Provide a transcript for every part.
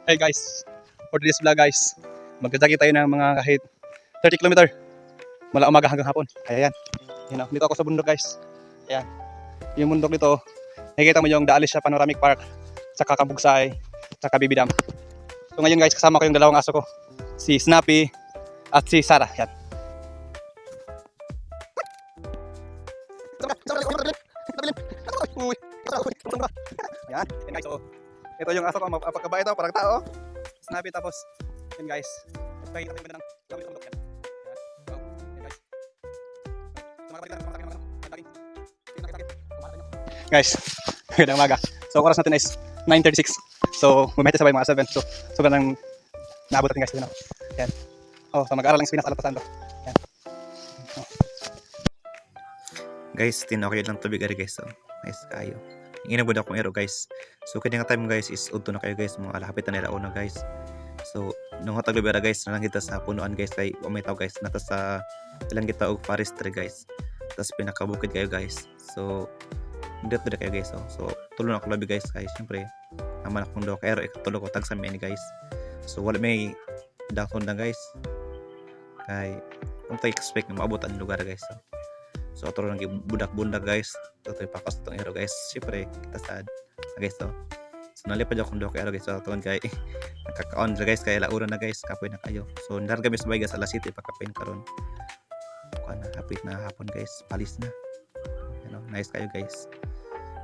Hey guys, for today's vlog guys, magdadagi tayo ng mga kahit 30 km mula umaga hanggang hapon. Kaya yan, dito ako sa bundok guys. Ayan, yung bundok dito, nakikita mo yung Daalisya Panoramic Park, saka Kabugsay, saka Bibi Dam. So ngayon guys, kasama ko yung dalawang aso ko, si Snappy at si Sarah. Yan. Yan, yan guys, so ito yung aso ko, mapagkabait ito, parang tao. Snappy tapos, yun guys. Pakita ko yung ganda ng gamit ng bundok. Yan. Wow, yan guys. Guys, magandang umaga. So, oras natin is 9:36. So, bumihati sabay mga 7. So, sobrang naabot natin guys. Yun, yan. Oh, so mag-aaral lang sa Pinas, Alapasando. Yan. Oh. Guys, tinokay lang tubig ari guys. So, nice kayo. Inabod ako ero guys. So kanya nga time guys is udto na kayo guys, mga alapit na nila una guys. So nung hatag libera guys, nalang kita sa punuan guys kay umitaw guys nata sa ilang kita og forestry guys. Tapos pinakabukid kayo guys. So dito kayo guys. So tulong ako labi guys kay syempre naman akong do kay ero ikatulo ko tag sa mini guys. So wala may dakon na guys. Kay kung tayo expect na maabot ang lugar guys. So atro nang budak-bundak guys. Ito pakas itong ero guys. Siyempre kita sad guys to. So nalipad ako ndo kay ero guys. So tuon kay nakaka-on guys kay laura na guys. Kapoy na kayo. So ndar kami sabay guys alas 7 pagkapain karon. Kuan na hapit na hapon guys. Palis na. You know, nice kayo guys.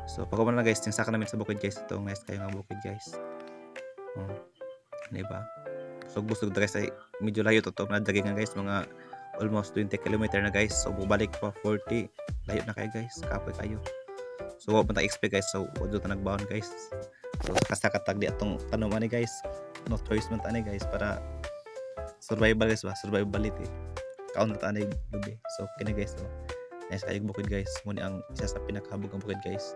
So pagkaman na guys, tinsaka namin sa bukid guys. Ito nice kayo nga bukid guys. Oh. Diba? So busog guys ay medyo layo to na daging nga guys mga almost 20 km na guys. So bubalik pa 40. Layo na kayo guys. Kapoy kayo. So wag pa ta expect guys. So wag ta nagbaon guys. So kasakatag di atong tanuman ni guys. No choice man ta ni guys para survival guys ba. Survivability. Kaon ta ni gabi. So kini guys. So nice kayo bukid guys. Muna ang isa sa pinakahabog ang bukid guys.